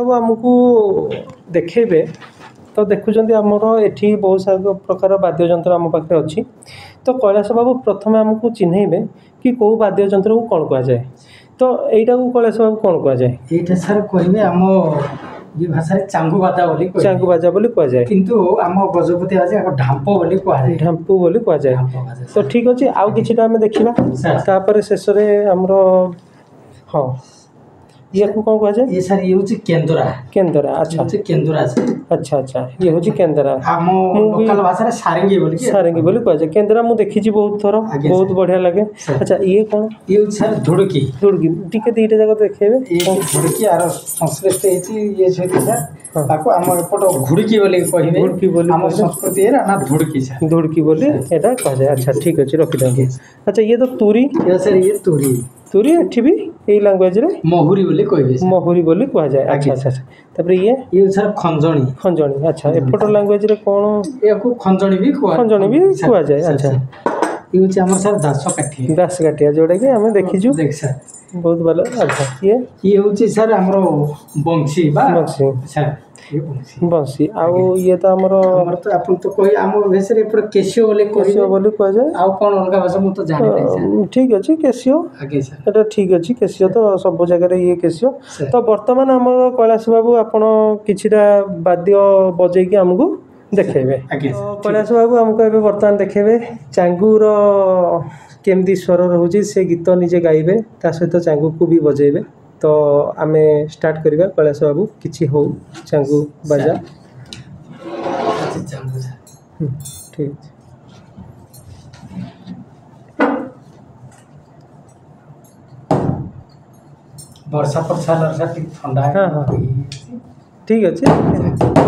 बाबू आमको देखेबे तो देखुं आमर एठी बहुत सारा प्रकार वाद्य यंत्र आम पाखे अच्छी तो कैलाश बाबू प्रथम आमको चिन्हैबे कि कौ वाद्य यंत्र को कौन कह जाए तो यहीटा को कैलाश बाबू कौन कह जाए ये सर कहे आम ये भाषा चांगु बाजा बोली चांगु बाजा बोली कह जाए किंतु आम गजपति बाजा ढांपो बोली कह जाए ढांपू बोली कह जाए तो ठीक अच्छे आउ किछिटा आम देखिबा तापर शेष रे हमरो हाँ ये को कौन कह जाए ये सर ये होची केंदरा केंदरा अच्छा केंदरा अच्छा अच्छा ये होची केंदरा हम लोकल भाषा रे सारंगी बोली कह जाए केंदरा मु देखी छी बहुत थरो बहुत बढ़िया लगे अच्छा ये कौन ये होची सर धुड़की टिके दीटा जगह देखेबे ये धुड़की आरो संस्कृत हेची ये छथि सर ताको हमर पटो घुड़की बोली कहिबे घुड़की बोली हमर संस्कृति है ना धुड़की सर धुड़की बोली एटा कह जाए अच्छा ठीक अछि रखि दे अच्छा ये तो तुरी ये सर ये तुरी एठी भी एई लैंग्वेज रे महुरी बोली कहिबे महुरी बोली कह जाए अच्छा अच्छा तापर ये सर खंजणी अच्छा एपट लैंग्वेज रे कोन याको खंजणी भी कह जाए अच्छा ये होची हमर सर दास काठिया जोड़ा कि हमें देखी छु देख सर बहुत भलो अच्छा ये होची सर हमरो बंसी सर बंसी आउ ये तो हमर तो अपन तो कोई आम भेसरे पर केसियो बोली कह जाए आउ कोन अलगा भाषा मु तो जानि नै सर ठीक अछि केसियो आगे सर एटा ठीक अछि केसियो तो सब जगह रे ये केसियो तो वर्तमान हमर कैलाश बाबू आपण किछिटा वाद्य बजै कि हमको देखेबे कैलाश बाबू हमको एबे वर्तमान देखेबे चांगूर केमदी स्वर रहउची से गीत निजे गाइबे ता सहित चांगू को भी बजेबे तो आमे स्टार्ट करिबा कैलाश बाबू किछि हो चांगू बाजा ठीक वर्षा पर साल ठंडा हाँ ठीक अच्छे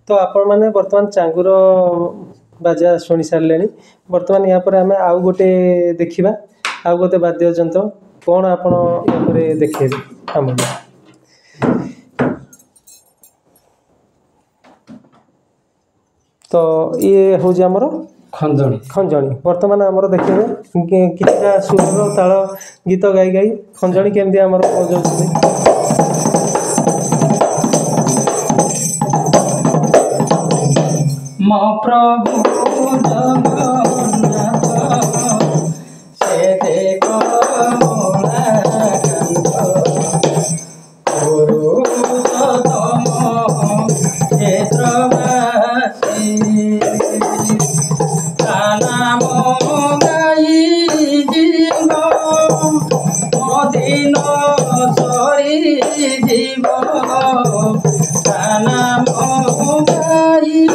तो आपण मैंने बर्तमान चांगूर बाजा शुणी सारे बर्तमान यहाँ पर आम आउ गोटे देखा आउ गोटे वाद्य यंत्र कौन आप देखे आम तो ये हूँ आमर खंजणी बर्तमान आमर देखिए किछिटा सुर ताल गीत गाई गाई खंजणी केमती आमर बजाउछथि प्रभु जगन्नाथ से देखो क्षेत्रवासी नाम गाई जीव मदिन सरी जीव नाम गाई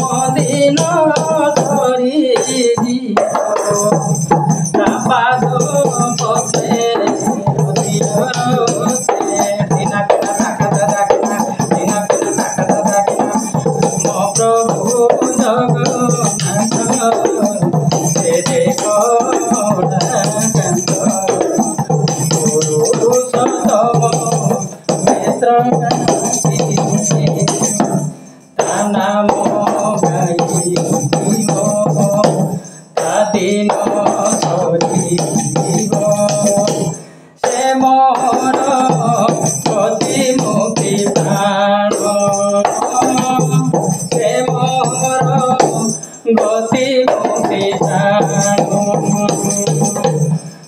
मदिन सरी जीव पाद पथे प्रभु जगन्नाथ से देखो नाम गाई दिन सरीव से मोर प्रतिमुखी प्राण से मोर गतिमुखी प्राण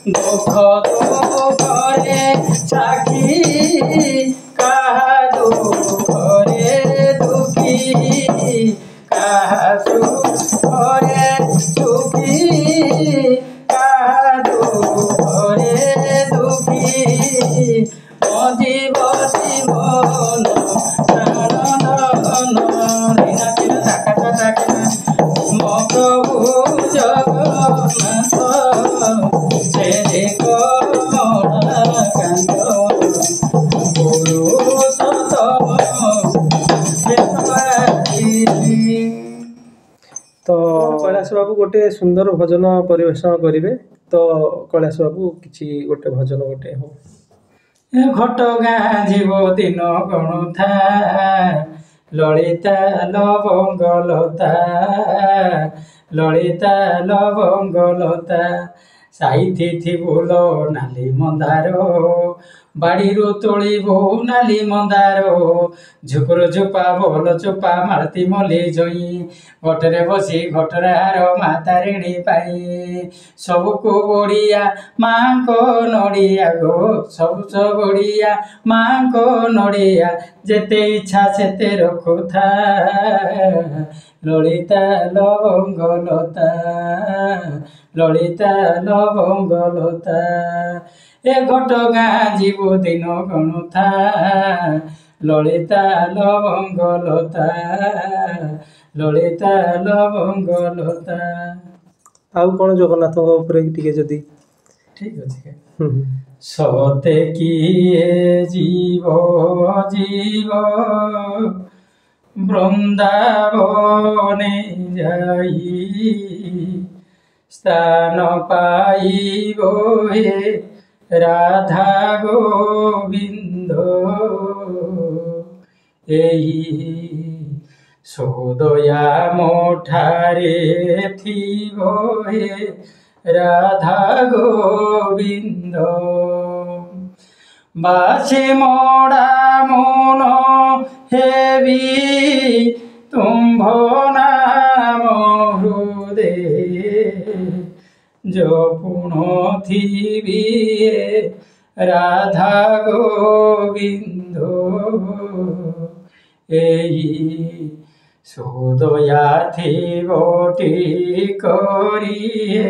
दुख दुखरे साखी काहा दुखरे दुखी काहा सुखरे सुखी काहा दुखरे दुखी मजीव जीवन मो प्रभु जगन्नाथ से देखो कैलाश बाबू गोटे सुंदर भजन परिवेषण करेंगे तो कैलाश बाबू किसी गोटे भजन गोटे हो घटगाँ जीव दिन गणुथा ललिता लवंगलता ललिता लवंगलता साइथि थिबुल नाली मंदारो बाड़ीरू तोड़बू नाली मंदारो झुकुर झुपा बोल चुपा मालती मली जई घटरे बसी घटरार मातारिणी पाई सबको बड़िया माँ को नड़िया गो सब बड़िया माँ को नड़िया जेते इच्छा सेते रखुथा ललिता लवंगलता ललिता लवंगलता ए घटगाँ जीव दिन गणुथा ललिता लवंगलता ललिता लवंगलता आउ कौन जगन्नाथ टिके जदि ठीक अच्छे सते किए जीव जीव बृंदावने जाई स्थान पाइब हे राधा गोविंद एही सोदया मोठारे थिबो हे राधा गोविंद बासे मोड़ा मन हेबी तुम्भ नाम हृदय जपुण थिबी राधा गोविंद एई सोदया थिबोटी करिए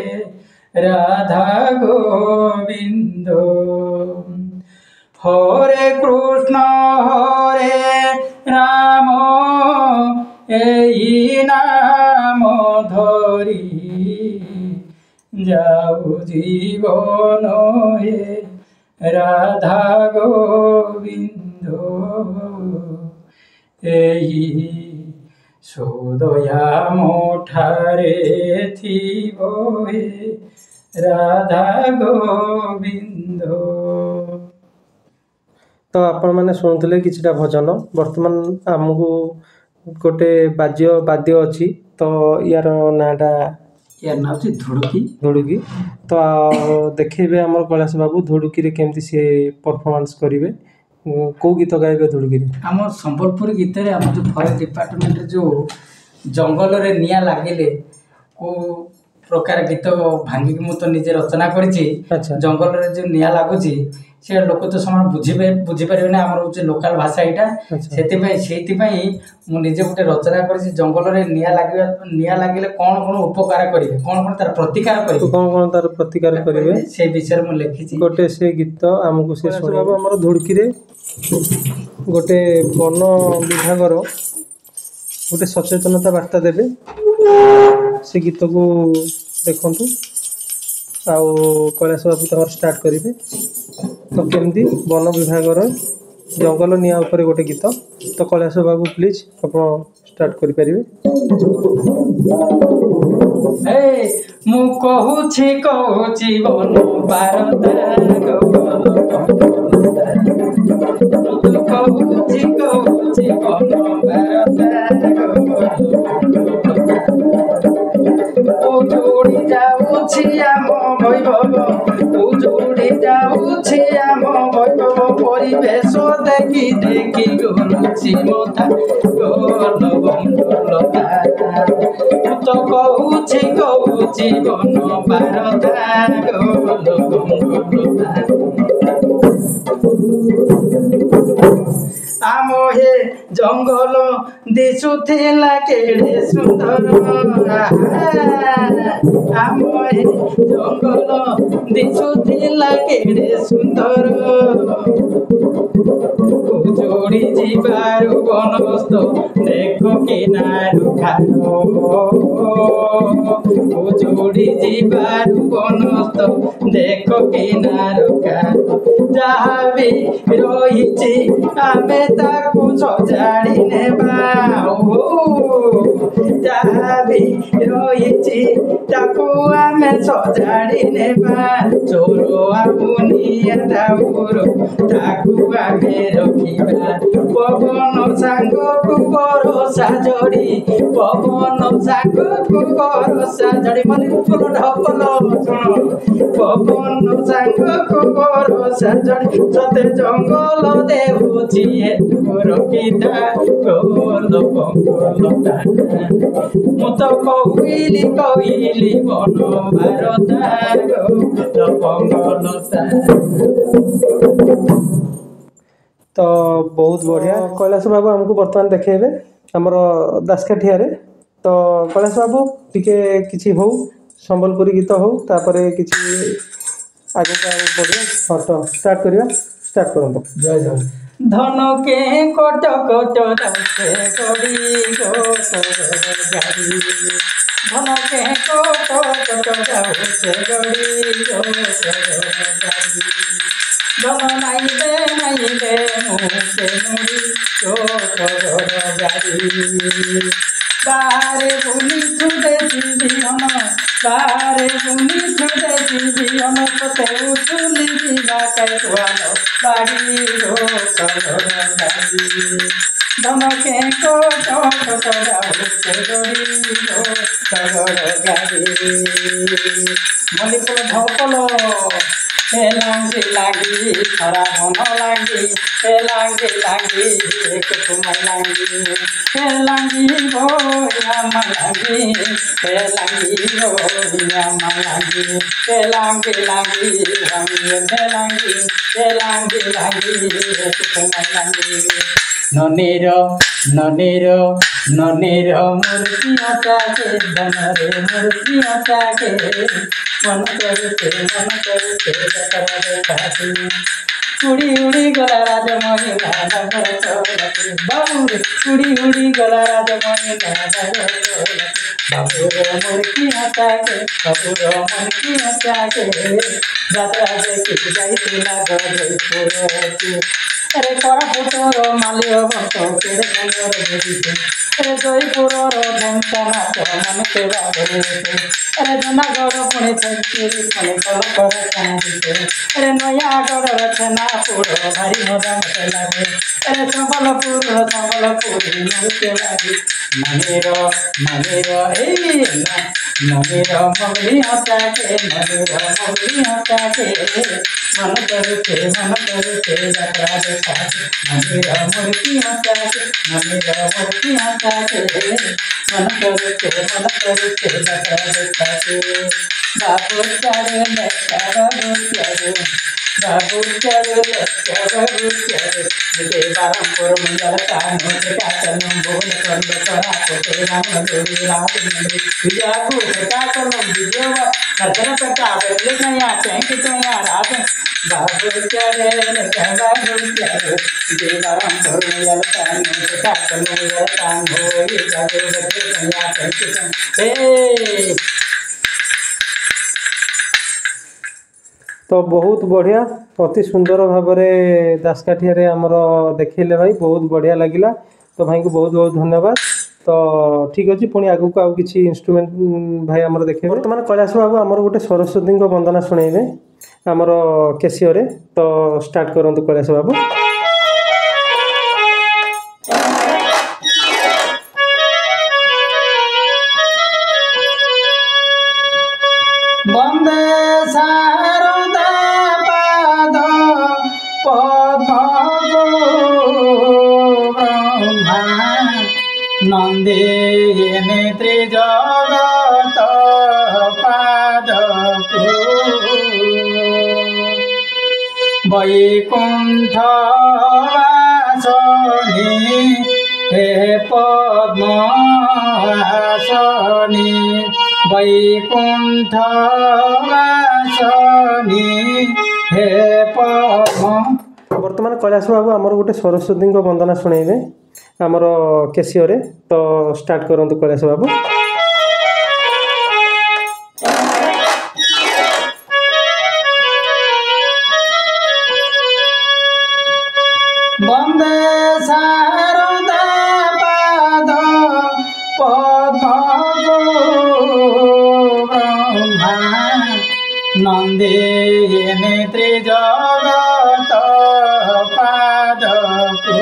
राधा गोविंद हरे कृष्ण हरे राम एई नाम धरी जाऊ जीवन हे राधा गोविंद एई सोदया मोठारे थिबो हे राधा गोविंद। तो आपण मैंने शुणुले किछिटा भजन वर्तमान आमको गोटे वाद्य अच्छी तो यार नाटा यार ना होची धुड़ुकी धुड़ुकी तो देखेबे आमर कैलाश बाबू धुड़ुकी रे केमती से परफॉर्मेंस करिवे को गीत गाइबे धुड़ुकी रे आम संबलपुर गीत रे आम जो फॉरेस्ट डिपार्टमेंट जो जंगल रे निया लागिले को प्रकार गीत भांगी मु तो निजे रचना करिछि जंगल रे जो निया लागुछि से लोक तो समान बुझी पारे ना आम हूँ लोकाल भाषा यहाँ से मु निजे गोटे रचना कर जंगल में निया लगे कौन कौन उपकार करेंगे कौन कौन तार प्रतिकार करेंगे कौन कौन तार प्रतिकार करेंगे से विषय में लिखी गोटे से गीत आमको से सुनाबो हमर धुड़की रे गोटे वन विभाग गोटे सचेतनता वार्ता देबे से गीत को देखंतु आउ कैलाश बाबू तक स्टार्ट करेंगे तो केमती वन विभाग जंगल निया उपरे गोटे गीत तो कैलाश बाबू प्लीज आप स्टार्ट करें मु कहूची वन उजुड़ी जाऊछि आम वैभव उजुड़ी जाऊछि आम वैभव परिवेश देखी देखी गलुछि मथा गल बंगलता तो कहूछि वन पारता गल बंगलता आम हे जंगल दिशुथिला केड़े सुंदर आम हे जंगल दिशुथिला केड़े सुंदर उजोड़ी जीवारु बनस्त देखो किनारु खारो उजोड़ी जीवारु बनस्त देखो किनारु खारो जहाँ भी रही आमे ताकू सजाड़ी नेबा ଯାହା ବି ରହିଛି ତାକୁ ଆମେ ସଜାଡ଼ି ନେବା ଚୋର ଆଉ ନିଆଁ ଉରୁ ତାକୁ ଆମେ ରଖିବା ପବନ ସାଙ୍ଗକୁ ଭରସା ଯୋଡ଼ି ପବନ ସାଙ୍ଗକୁ ଭରସା ଯୋଡ଼ି ମନେ ଫୁଲ ଢପଲ ଶୁଣ ପବନ ସାଙ୍ଗକୁ ଭରସା ଯୋଡ଼ି ସତେ ଜଙ୍ଗଲ ଦେଉଛି ଏଠୁ ରଖିତା ଲୋଲ ବଙ୍ଗଲତା ମୁଁ ତ କହିଲି ବନ ଭାରତା ଲୋଲ ବଙ୍ଗଲତା। तो बहुत बढ़िया कैलाश बाबू आमको बर्तमान देखेबे हमर दासकाठिया तो कैलाश बाबू टिके किछि हो संबलपुरी गीत हो तापरे किछि आगे का बढ़िया फोटो स्टार्ट करिया स्टार्ट करंतो जय जय धन के कोट कोट दसे गड़ी गो गाड़ी धन के कोट कोट दसे गड़ी गो गाड़ी धन नाई दे मुके मुड़ी गो गाड़ी बारे बुनी छुदे जीवन बारे बुनी छुदे जीवन तोते उछुली जीवा कैवान बाड़ी रो गाड़ी धन के कोट कोट दसे गड़ी गो गाड़ी मलिपुर ढपल लागी लागी खरा मन लागी लागी लागी एक तुम लागी लागी बोया लागी लागी बोया लागी लागी लागी लागी लागी लागी एक तुम लागी ननीर ननीर ननीर मूर्ति हटाके धनरे मूर्ति हटाके मन करते जतरा देखाते उड़ी उड़ी गला राज महिला नगर चौलते बाबू रे उड़ी उड़ी गला राज महिला नगर चौलते बाबू रे मूर्ति हटाके बाबू रे मूर्ति हटाके जतरा देखी जाइतिला गजपुरके अरे कोरापुटर माल्य भक्त केरे गंगर बेदिते अरे जयपुरर ढेंकानाथ मन के बाबरे अरे जूनागढ़ पुणे फैक्ट्री पुणे कलकर कांदिते अरे नयागढ़ छेनापुर भारी मजा मते लागे अरे संबलपुर मोर के लागे मनेर मनेर ए मनेर मगली हटाके मनेर मगली हटाके मन करते जतरा देखाते मनेर मूर्ति हटाके मनेर मूर्ति हटाके मन करते जतरा देखाते बाबू चारे लेका बाबू चारे मुझे बारमपुर मंगल कानो के काचलम बोल कंद करा कोटे राम जोड़ी रात में विजागु के काचलम विजयवा नजर पटा बेले नया चैंक तया रात बाबू चारे लेका बाबू चारे मुझे बारमपुर मंगल कानो के काचलम बोल कानो विजागु के नया चैंक ए तो बहुत बढ़िया अति सुंदर भाव में दासकाठिया आमर देखले भाई बहुत बढ़िया लगिला तो भाई को बहुत बहुत धन्यवाद तो ठीक अच्छे पुणी आगू को आउ किसी इंस्ट्रुमेंट भाई आमर देखे बर्तमान कैलाश बाबू आमर गोटे सरस्वती वंदना शुणेबे आमर केसियो तो स्टार्ट करंतु कैलाश बाबू वंदे शारदा पाद ब्रह्मा नंदे नेत्री जगत पाद वैकुंठ वासनी हे पद्मासनी वैकुंठ वासनी हे पद्म बर्तमान कैलाश बाबू आमर गोटे सरस्वती वंदना शुणेबे आमर केसियो तो स्टार्ट करंतु कैलाश बाबू वंदे शारदा पाद ବନ୍ଦିନୀ ତ୍ରିଜଗତ ପାଦକୁ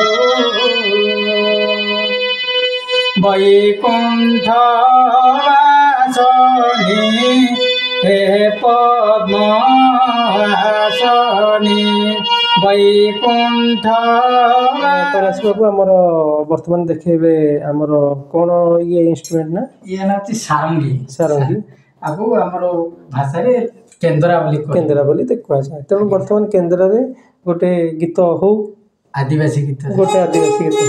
ବୈକୁଣ୍ଠ ବାସନୀ ହେ ପଦ୍ମାସନୀ ବୈକୁଣ୍ଠ। କୈଳାସ ବାବୁ ଆମର ବର୍ତ୍ତମାନ ଦେଖେଇବେ ଆମର କ'ଣ ଇଏ ଇନଷ୍ଟ୍ରୁମେଣ୍ଟ ନା? ଇଏ ହେଉଛି ସାରଙ୍ଗୀ। ସାରଙ୍ଗୀ ଆଗକୁ ଆମର ଭାଷାରେ କେନ୍ଦ୍ରା ବୋଲି କୁହାଯାଏ। ତେଣୁ ବର୍ତ୍ତମାନ କେନ୍ଦ୍ରରେ ଗୋଟେ ଗୀତ ହଉ, ଆଦିବାସୀ ଗୀତ, ଗୋଟେ ଆଦିବାସୀ ଗୀତ।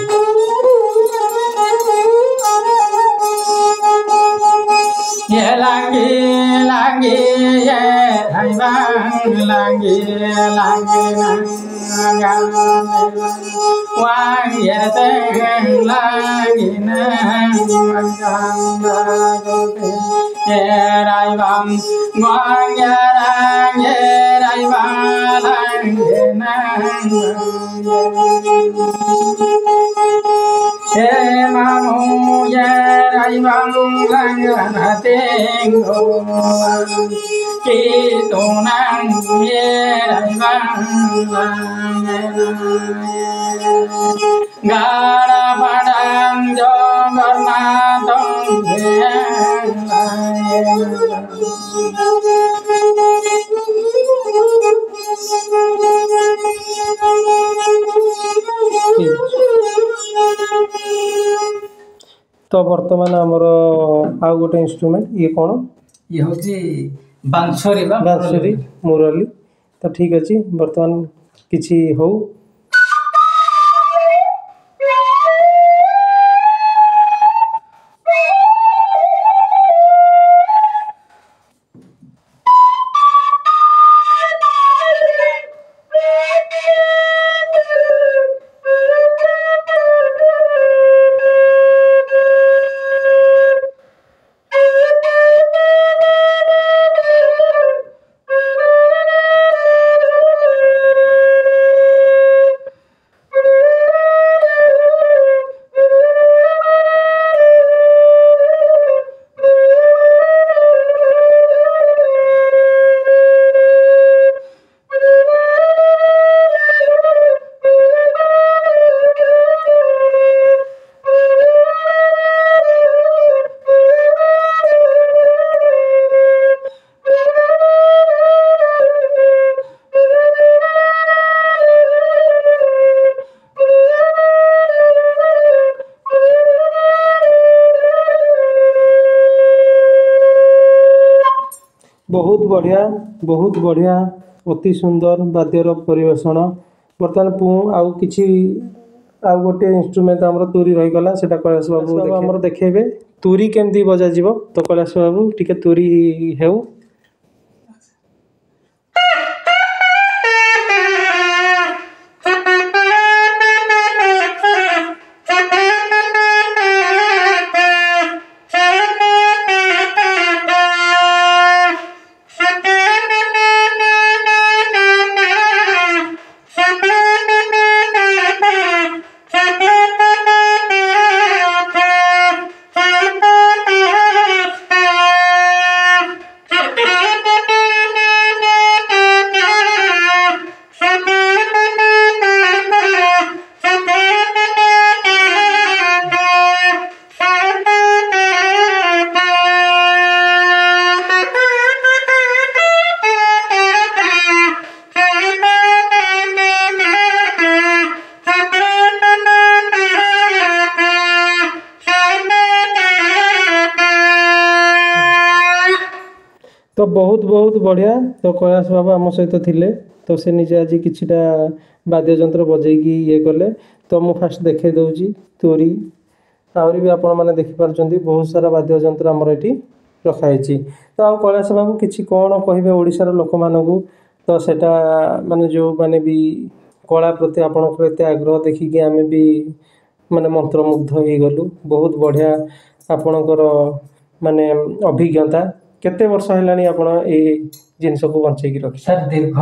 ଲାଙ୍ଗି ଲାଙ୍ଗି ଲାଙ୍ଗି ଲାଙ୍ଗି গাড়া পাডাং জগন্নাথ तो बर्तमान आमर आउ गोटे इंस्ट्रूमेंट ये कौन? ये हूँ बांसुरी बांसुरी मुरली। तो ठीक अच्छे बर्तमान किसी हो बहुत बढ़िया अति सुंदर वाद्यर परिवेषण। बर्तमान आउ किछि आउ गोटे इंस्ट्रूमेंट आमर तुरी रही गला सेटा कैलाश बाबू आमर देखेबे तुरी केमती बजा जीवो। तो कैलाश बाबू टिके तुरी हेउ। तो बहुत बहुत बढ़िया। तो कैलाश बाबा आम सहित थिले तो से निजे आज किछिटा वाद्य यंत्र बजेकी ये कले। तो मु फास्ट देखे दउची तोरी आहरी भी आपण माने देखि पारछंती बहुत सारा वाद्य यंत्र हमर एठी रखाइछि। तो आ कैलाश बाबू किछि कोन कहिबे ओडिसा रो लोक मानकू? तो सेटा माने जो माने भी कला प्रति आपनकर एते आग्रह देखिकी आमे भी माने मंत्रमुग्ध हो गलु। बहुत बढ़िया आपनकर माने अभिज्ञता। केते वर्ष हेलानी आपण ए जिंस को बंचै की रखि? सर दीर्घ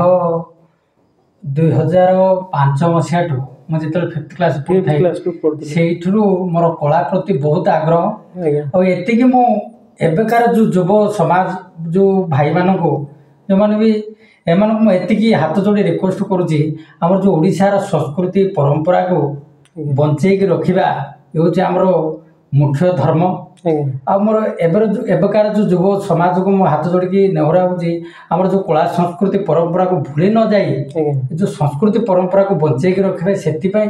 2005 मसिया ठू म जेतल 5th क्लास पढथाइ सेइठरू मोर कला प्रति बहुत आग्रह। और एते कि मो एबेकार जो युव समाज जो भाई मानको ଏମାନେ ବି ଏମାନଙ୍କୁ ମୁଁ ଏତିକି ହାତ ଯୋଡ଼ି ରିକ୍ୱେଷ୍ଟ କରୁଛି, ଆମର ଯେଉଁ ଓଡ଼ିଶାର ସଂସ୍କୃତି ପରମ୍ପରାକୁ ବଞ୍ଚେଇକି ରଖିବା ହେଉଛି ଆମର ମୁଖ୍ୟ ଧର୍ମ। ଆଉ ମୋର ଏବେକାର ଯେଉଁ ଯୁବ ସମାଜକୁ ମୁଁ ହାତ ଯୋଡ଼ିକି ନେହୁରାଉଛି, ଆମର ଯେଉଁ କଳା ସଂସ୍କୃତି ପରମ୍ପରାକୁ ଭୁଲି ନ ଯାଇ ଯେଉଁ ସଂସ୍କୃତି ପରମ୍ପରାକୁ ବଞ୍ଚେଇକି ରଖିବେ, ସେଥିପାଇଁ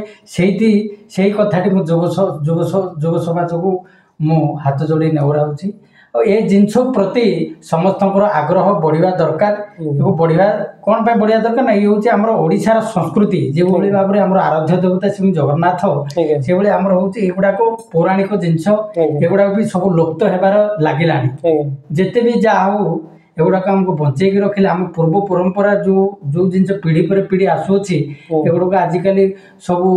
ସେଇ କଥାଟି ମୁଁ ଯୁବ ସମାଜକୁ ମୁଁ ହାତ ଯୋଡ଼ି ନେହୁରାଉଛି। ଆଉ ଏ ଜିନିଷ ପ୍ରତି ସମସ୍ତଙ୍କର ଆଗ୍ରହ ବଢ଼ିବା ଦରକାର। ବଢ଼ିବା କ'ଣ ପାଇଁ ବଢ଼ିବା ଦରକାର ନା, ଇଏ ହେଉଛି ଆମର ଓଡ଼ିଶାର ସଂସ୍କୃତି। ଯେଉଁଭଳି ଭାବରେ ଆମର ଆରାଧ୍ୟ ଦେବତା ଶ୍ରୀ ଜଗନ୍ନାଥ, ସେଭଳି ଆମର ହେଉଛି ଏଗୁଡ଼ାକ ପୌରାଣିକ ଜିନିଷ। ଏଗୁଡ଼ାକ ବି ସବୁ ଲୁପ୍ତ ହେବାର ଲାଗିଲାଣି। ଯେତେ ବି ଯାହା ହଉ, ଏଗୁଡ଼ାକ ଆମକୁ ବଞ୍ଚେଇକି ରଖିଲେ ଆମ ପୂର୍ବ ପରମ୍ପରା ଯେଉଁ ଜିନିଷ ପିଢ଼ି ପରେ ପିଢ଼ି ଆସୁଅଛି, ଏଗୁଡ଼ାକ ଆଜିକାଲି ସବୁ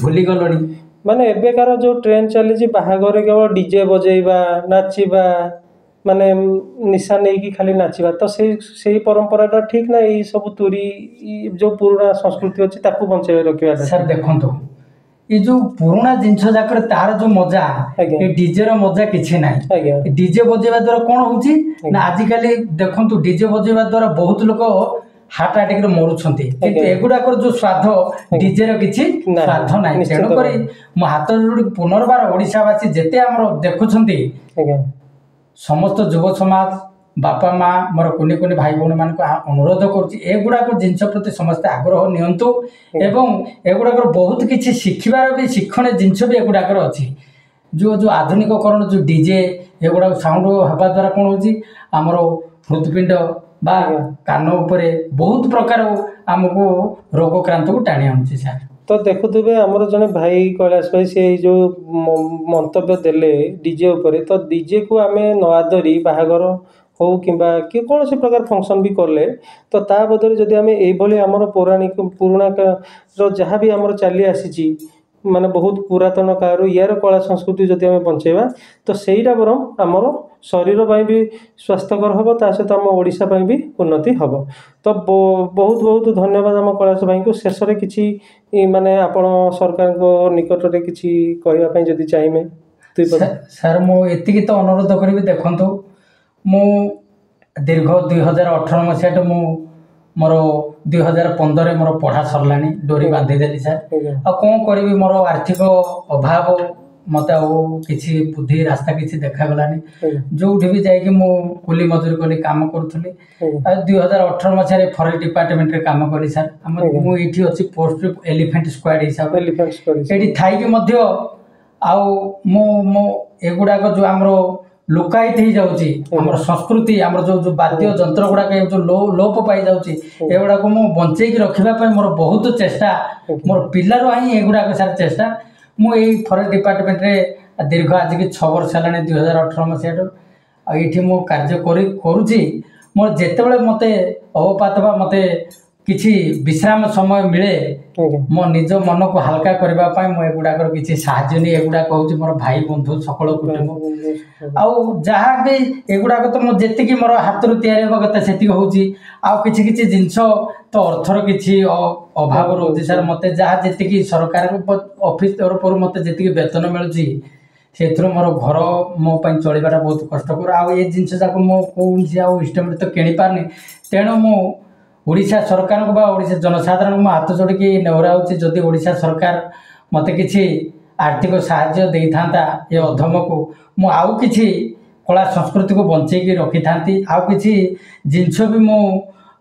ଭୁଲିଗଲଣି। ମାନେ ଏବେକାର ଯେଉଁ ଟ୍ରେଣ୍ଡ ଚାଲିଛି, ବାହାଘରରେ କେବଳ ଡିଜେ ବଜେଇବା, ନାଚିବା, ମାନେ ନିଶା ନେଇକି ଖାଲି ନାଚିବା, ତ ସେଇ ପରମ୍ପରାଟା ଠିକ୍ ନା ଏଇ ସବୁ ତୁରୀ ଯେଉଁ ପୁରୁଣା ସଂସ୍କୃତି ଅଛି ତାକୁ ବଞ୍ଚେଇ ରଖିବା? ସାର୍ ଦେଖନ୍ତୁ, ଏ ଯେଉଁ ପୁରୁଣା ଜିନିଷ ଯାକରେ ତାର ଯେଉଁ ମଜା, ଏ ଡିଜେର ମଜା କିଛି ନାହିଁ। ଡିଜେ ବଜେଇବା ଦ୍ୱାରା କ'ଣ ହେଉଛି ନା, ଆଜିକାଲି ଦେଖନ୍ତୁ ଡିଜେ ବଜେଇବା ଦ୍ୱାରା ବହୁତ ଲୋକ ହାର୍ଟ ଆଟାକରେ ମରୁଛନ୍ତି, କିନ୍ତୁ ଏଗୁଡ଼ାକର ଯେଉଁ ସ୍ୱାଦ, ଡିଜେର କିଛି ସ୍ୱାଦ ନାହିଁ। ତେଣୁକରି ମୋ ହାତ ଯୋଡ଼ି ପୁନର୍ବାର ଓଡ଼ିଶାବାସୀ ଯେତେ ଆମର ଦେଖୁଛନ୍ତି, ସମସ୍ତ ଯୁବ ସମାଜ, ବାପା ମା, ମୋର କୁନି କୁନି ଭାଇ ଭଉଣୀମାନଙ୍କୁ ଅନୁରୋଧ କରୁଛି, ଏଗୁଡ଼ାକ ଜିନିଷ ପ୍ରତି ସମସ୍ତେ ଆଗ୍ରହ ନିଅନ୍ତୁ। ଏବଂ ଏଗୁଡ଼ାକର ବହୁତ କିଛି ଶିଖିବାର ବି ଶିକ୍ଷଣୀୟ ଜିନିଷ ବି ଏଗୁଡ଼ାକର ଅଛି। ଯେଉଁ ଆଧୁନିକକରଣ, ଯେଉଁ ଡିଜେ ଏଗୁଡ଼ାକ ସାଉଣ୍ଡ ହେବା ଦ୍ୱାରା କ'ଣ ହେଉଛି, ଆମର ହୃଦପିଣ୍ଡ ବା କାନ ଉପରେ ବହୁତ ପ୍ରକାର ଆମକୁ ରୋଗକ୍ରାନ୍ତକୁ ଟାଣି ଆଣୁଛି ସାର୍। ତ ଦେଖୁଥିବେ ଆମର ଜଣେ ଭାଇ କୈଳାସ ଭାଇ, ସେ ଯେଉଁ ମନ୍ତବ୍ୟ ଦେଲେ ଡିଜେ ଉପରେ, ତ ଡିଜେକୁ ଆମେ ନ ଆଦରି ବାହାଘର ହଉ କିମ୍ବା କୌଣସି ପ୍ରକାର ଫଙ୍କସନ୍ ବି କଲେ, ତ ତା ବଦଳରେ ଯଦି ଆମେ ଏଇଭଳି ଆମର ପୁରୁଣାର ଯାହା ବି ଆମର ଚାଲି ଆସିଛି, ମାନେ ବହୁତ ପୁରାତନ କାଳରୁ ୟାର କଳା ସଂସ୍କୃତି ଯଦି ଆମେ ବଞ୍ଚେଇବା, ତ ସେଇଟା ବରଂ ଆମର ଶରୀର ପାଇଁ ବି ସ୍ୱାସ୍ଥ୍ୟକର ହେବ, ତା ସହିତ ଆମ ଓଡ଼ିଶା ପାଇଁ ବି ଉନ୍ନତି ହେବ। ତ ବହୁତ ବହୁତ ଧନ୍ୟବାଦ ଆମ କୈଳାସ ଭାଇଙ୍କୁ। ଶେଷରେ କିଛି ମାନେ ଆପଣ ସରକାରଙ୍କ ନିକଟରେ କିଛି କହିବା ପାଇଁ ଯଦି ଚାହିଁବେ? ସାର୍ ମୁଁ ଏତିକି ତ ଅନୁରୋଧ କରିବି, ଦେଖନ୍ତୁ ମୁଁ ଦୀର୍ଘ 2018 ମସିହାଠୁ ମୁଁ ମୋର 2015ରେ ମୋର ପଢ଼ା ସରିଲାଣି, ଡୋରି ବାନ୍ଧିଦେଲି ସାର୍। ଆଉ କ'ଣ କରିବି, ମୋର ଆର୍ଥିକ ଅଭାବ, ମୋତେ ଆଉ କିଛି ବୁଦ୍ଧି ରାସ୍ତା କିଛି ଦେଖାଗଲାନି। ଯେଉଁଠି ବି ଯାଇକି ମୁଁ କୁଲି ମଜୁରୀ କଲି, କାମ କରୁଥିଲି। ଆଉ 2018 ମସିହାରେ ଫରେଷ୍ଟ ଡିପାର୍ଟମେଣ୍ଟରେ କାମ କଲି ସାର୍। ମୁଁ ଏଇଠି ଅଛି ପୋଷ୍ଟ ଏଲିଫେଣ୍ଟ ସ୍କ୍ୱାଡ୍ ହିସାବରେ। ଏଠି ଥାଇକି ମଧ୍ୟ ଆଉ ମୁଁ ଏଗୁଡ଼ାକ ଯେଉଁ ଆମର ଲୁକାୟିତ ହେଇଯାଉଛି, ଆମର ସଂସ୍କୃତି, ଆମର ଯେଉଁ ବାଦ୍ୟ ଯନ୍ତ୍ର ଗୁଡ଼ାକ ଯେଉଁ ଲୋପ ପାଇଯାଉଛି, ଏଗୁଡ଼ାକୁ ମୁଁ ବଞ୍ଚେଇକି ରଖିବା ପାଇଁ ମୋର ବହୁତ ଚେଷ୍ଟା, ମୋର ପିଲାରୁ ହିଁ ଏଗୁଡ଼ାକ ସାର୍ ଚେଷ୍ଟା। ମୁଁ ଏଇ ଫରେଷ୍ଟ ଡିପାର୍ଟମେଣ୍ଟରେ ଦୀର୍ଘ ଆଜିକି 6 ବର୍ଷ ହେଲାଣି, 2018 ମସିହାଠୁ। ଆଉ ଏଇଠି ମୁଁ କାର୍ଯ୍ୟ କରୁଛି। ମୋର ଯେତେବେଳେ ମୋତେ ଅବପାତ ବା ମୋତେ କିଛି ବିଶ୍ରାମ ସମୟ ମିଳେ, ମୋ ନିଜ ମନକୁ ହାଲକା କରିବା ପାଇଁ ମୁଁ ଏଗୁଡ଼ାକର କିଛି ସାହାଯ୍ୟ ନିଏ। ଏଗୁଡ଼ାକ ହେଉଛି ମୋର ଭାଇ ବନ୍ଧୁ ସକଳ କୁଟୁମ୍ବ। ଆଉ ଯାହା ବି ଏଗୁଡ଼ାକ ତ ମୁଁ ଯେତିକି ମୋର ହାତରୁ ତିଆରି ହେବା କଥା ସେତିକି ହେଉଛି। ଆଉ କିଛି କିଛି ଜିନିଷ ତ ଅର୍ଥର କିଛି ଅଭାବ ରହୁଛି ସାର୍। ମୋତେ ଯାହା ଯେତିକି ସରକାରଙ୍କ ଅଫିସ୍ ତରଫରୁ ମୋତେ ଯେତିକି ବେତନ ମିଳୁଛି, ସେଥିରୁ ମୋର ଘର ମୋ ପାଇଁ ଚଳିବାଟା ବହୁତ କଷ୍ଟକର। ଆଉ ଏ ଜିନିଷ ଯାକ ମୁଁ କୌଣସି ଆଉ ଇଷ୍ଟମେଣ୍ଟ ତ କିଣିପାରୁନି। ତେଣୁ ମୁଁ ଓଡ଼ିଶା ସରକାରଙ୍କୁ ବା ଓଡ଼ିଶା ଜନସାଧାରଣଙ୍କୁ ମୁଁ ହାତ ଯୋଡ଼ିକି ନେହୁରାଉଛି, ଯଦି ଓଡ଼ିଶା ସରକାର ମୋତେ କିଛି ଆର୍ଥିକ ସାହାଯ୍ୟ ଦେଇଥାନ୍ତା, ଏ ଅଧମକୁ ମୁଁ ଆଉ କିଛି କଳା ସଂସ୍କୃତିକୁ ବଞ୍ଚେଇକି ରଖିଥାନ୍ତି। ଆଉ କିଛି ଜିନିଷ ବି ମୁଁ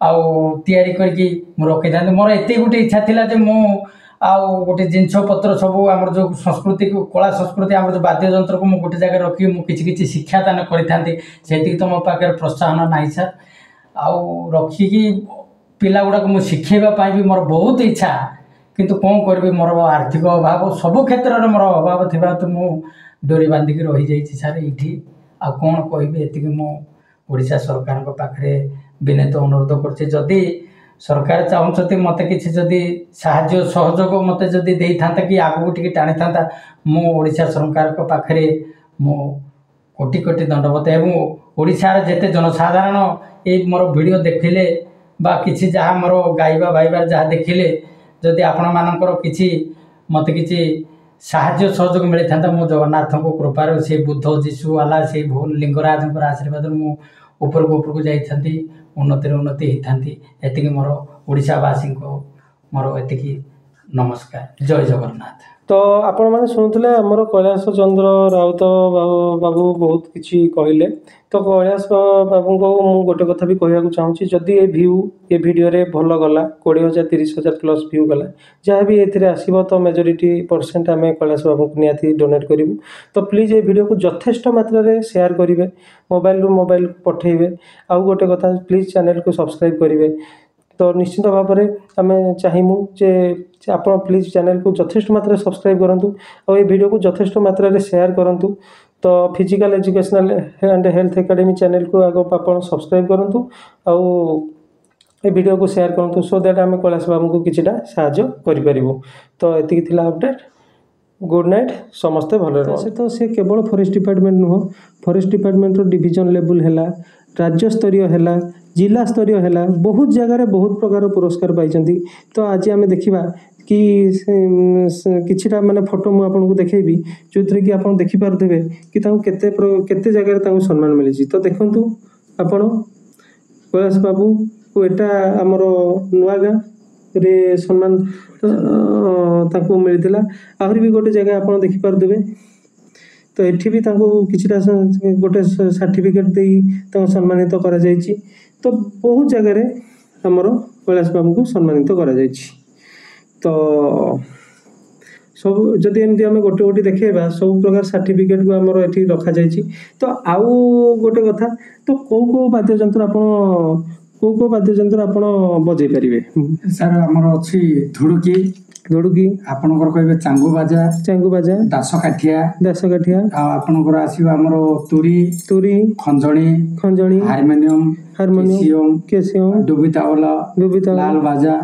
ଆଉ ତିଆରି କରିକି ମୁଁ ରଖିଥାନ୍ତି। ମୋର ଏତିକି ଗୋଟେ ଇଚ୍ଛା ଥିଲା ଯେ ମୁଁ ଆଉ ଗୋଟେ ଜିନିଷ ପତ୍ର ସବୁ ଆମର ଯେଉଁ ସଂସ୍କୃତିକୁ, କଳା ସଂସ୍କୃତି, ଆମର ଯେଉଁ ବାଦ୍ୟଯନ୍ତ୍ରକୁ ମୁଁ ଗୋଟେ ଜାଗାରେ ରଖିକି ମୁଁ କିଛି କିଛି ଶିକ୍ଷାଦାନ କରିଥାନ୍ତି। ସେତିକି ତ ମୋ ପାଖରେ ପ୍ରୋତ୍ସାହନ ନାହିଁ ସାର୍। ଆଉ ରଖିକି ପିଲା ଗୁଡ଼ାକୁ ମୁଁ ଶିଖେଇବା ପାଇଁ ବି ମୋର ବହୁତ ଇଚ୍ଛା, କିନ୍ତୁ କ'ଣ କରିବି, ମୋର ଆର୍ଥିକ ଅଭାବ, ସବୁ କ୍ଷେତ୍ରରେ ମୋର ଅଭାବ ଥିବା ହେତୁ ମୁଁ ଡୋରି ବାନ୍ଧିକି ରହିଯାଇଛି ସାର୍ ଏଇଠି। ଆଉ କ'ଣ କହିବି, ଏତିକି ମୁଁ ଓଡ଼ିଶା ସରକାରଙ୍କ ପାଖରେ ବିନୀତ ଅନୁରୋଧ କରୁଛି। ଯଦି ସରକାର ଚାହୁଁଛନ୍ତି ମୋତେ କିଛି ଯଦି ସାହାଯ୍ୟ ସହଯୋଗ ମୋତେ ଯଦି ଦେଇଥାନ୍ତା କି ଆଗକୁ ଟିକେ ଟାଣିଥାନ୍ତା, ମୁଁ ଓଡ଼ିଶା ସରକାରଙ୍କ ପାଖରେ ମୁଁ କୋଟି କୋଟି ଦଣ୍ଡବତ। ଏବଂ ଓଡ଼ିଶାର ଯେତେ ଜନସାଧାରଣ ଏଇ ମୋର ଭିଡ଼ିଓ ଦେଖିଲେ ବା କିଛି ଯାହା ମୋର ଗାଇବା ଭାଇବାର ଯାହା ଦେଖିଲେ, ଯଦି ଆପଣମାନଙ୍କର କିଛି ମୋତେ କିଛି ସାହାଯ୍ୟ ସହଯୋଗ ମିଳିଥାନ୍ତା, ମୁଁ ଜଗନ୍ନାଥଙ୍କ କୃପାରୁ, ସେଇ ବୁଦ୍ଧ, ଯୀଶୁ, ଆଲ୍ଲାହ, ସେଇ ଲିଙ୍ଗରାଜଙ୍କର ଆଶୀର୍ବାଦରୁ ମୁଁ ଉପରକୁ ଉପରକୁ ଯାଇଥାନ୍ତି, ଉନ୍ନତିରେ ଉନ୍ନତି ହେଇଥାନ୍ତି। ଏତିକି ମୋର ଓଡ଼ିଶାବାସୀଙ୍କୁ ମୋର ଏତିକି ନମସ୍କାର। ଜୟ ଜଗନ୍ନାଥ। ତ ଆପଣମାନେ ଶୁଣୁଥିଲେ ଆମର କୈଳାସ ଚନ୍ଦ୍ର ରାଉତ ବାବୁ ବହୁତ କିଛି କହିଲେ। ତ କୈଳାସ ବାବୁଙ୍କୁ ମୁଁ ଗୋଟେ କଥା ବି କହିବାକୁ ଚାହୁଁଛି, ଯଦି ଏ ଭିଡ଼ିଓରେ ଭଲ ଗଲା, 20,000 30,000 ପ୍ଲସ୍ ଭ୍ୟୁ ଗଲା, ଯାହା ବି ଏଥିରେ ଆସିବ ତ ମେଜରିଟି ପରସେଣ୍ଟ ଆମେ କୈଳାସ ବାବୁଙ୍କୁ ନିହାତି ଡୋନେଟ୍ କରିବୁ। ତ ପ୍ଲିଜ୍ ଏ ଭିଡ଼ିଓକୁ ଯଥେଷ୍ଟ ମାତ୍ରାରେ ସେୟାର କରିବେ, ମୋବାଇଲରୁ ମୋବାଇଲକୁ ପଠାଇବେ। ଆଉ ଗୋଟେ କଥା, ପ୍ଲିଜ୍ ଚ୍ୟାନେଲକୁ ସବସ୍କ୍ରାଇବ୍ କରିବେ। ତ ନିଶ୍ଚିତ ଭାବରେ ଆମେ ଚାହିଁବୁ ଯେ ଆପଣ ପ୍ଲିଜ୍ ଚ୍ୟାନେଲକୁ ଯଥେଷ୍ଟ ମାତ୍ରାରେ ସବସ୍କ୍ରାଇବ୍ କରନ୍ତୁ ଆଉ ଏ ଭିଡ଼ିଓକୁ ଯଥେଷ୍ଟ ମାତ୍ରାରେ ସେୟାର କରନ୍ତୁ। ତ physical educational and health academy ଚ୍ୟାନେଲକୁ ଆଗ ଆପଣ ସବସ୍କ୍ରାଇବ୍ କରନ୍ତୁ ଆଉ ଏ ଭିଡ଼ିଓକୁ ସେୟାର କରନ୍ତୁ, ସୋ ଦ୍ୟାଟ୍ ଆମେ କୈଳାସ ବାବୁଙ୍କୁ କିଛିଟା ସାହାଯ୍ୟ କରିପାରିବୁ। ତ ଏତିକି ଥିଲା ଅପଡ଼େଟ୍। ଗୁଡ୍ ନାଇଟ୍, ସମସ୍ତେ ଭଲରେ ରୁହନ୍ତୁ। ତ ସେ କେବଳ ଫରେଷ୍ଟ ଡିପାର୍ଟମେଣ୍ଟ ନୁହଁ, ଫରେଷ୍ଟ ଡିପାର୍ଟମେଣ୍ଟର ଡିଭିଜନ୍ ଲେବୁଲ୍ ହେଲା, ରାଜ୍ୟସ୍ତରୀୟ ହେଲା, ଜିଲ୍ଲା ସ୍ତରୀୟ ହେଲା, ବହୁତ ଜାଗାରେ ବହୁତ ପ୍ରକାର ପୁରସ୍କାର ପାଇଛନ୍ତି। ତ ଆଜି ଆମେ ଦେଖିବା କି କିଛିଟା ମାନେ ଫଟୋ ମୁଁ ଆପଣଙ୍କୁ ଦେଖେଇବି, ଯେଉଁଥିରେ କି ଆପଣ ଦେଖିପାରୁଥିବେ କି ତାଙ୍କୁ କେତେ ଜାଗାରେ ତାଙ୍କୁ ସମ୍ମାନ ମିଳିଛି। ତ ଦେଖନ୍ତୁ ଆପଣ କୈଳାସ ବାବୁକୁ, ଏଟା ଆମର ନୂଆଗାଁରେ ସମ୍ମାନ ତାଙ୍କୁ ମିଳିଥିଲା। ଆହୁରି ବି ଗୋଟେ ଜାଗା ଆପଣ ଦେଖିପାରୁଥିବେ, ତ ଏଠି ବି ତାଙ୍କୁ କିଛିଟା ଗୋଟେ ସାର୍ଟିଫିକେଟ୍ ଦେଇ ତାଙ୍କୁ ସମ୍ମାନିତ କରାଯାଇଛି। ତ ବହୁତ ଜାଗାରେ ଆମର କୈଳାସ ବାବୁଙ୍କୁ ସମ୍ମାନିତ କରାଯାଇଛି। ତ ସବୁ ଯଦି ଏମିତି ଆମେ ଗୋଟେ ଗୋଟେ ଦେଖେଇବା, ସବୁ ପ୍ରକାର ସାର୍ଟିଫିକେଟ୍କୁ ଆମର ଏଠି ରଖାଯାଇଛି। ତ ଆଉ ଗୋଟେ କଥା, ତ କୋଉ ବାଦ୍ୟଯନ୍ତ୍ର ଆପଣ ବଜେଇ ପାରିବେ? ସାର୍ ଆମର ଅଛି ଧୁଡୁକି, ଆପଣଙ୍କର କହିବେ ଚାଙ୍ଗୁ ବାଜା, ଦାସକାଠିଆ, ଆଉ ଆପଣଙ୍କର ଆସିବ ଆମର ତୁରୀ, ଖଞ୍ଜଣି, ହାରମୋନିୟମ, କେସିୟମ, ଡୁବି ତାବଲା, ଲାଲ ବାଜା,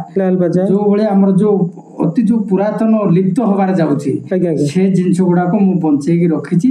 ଯୋଉ ଭଳିଆ ଆମର ଯୋଉ ଅତି ଯୋଉ ପୁରାତନ ଲିପ୍ତ ହବାରେ ଯାଉଛି, ସେ ଜିନିଷ ଗୁଡାକ ମୁଁ ବଞ୍ଚେଇକି ରଖିଛି।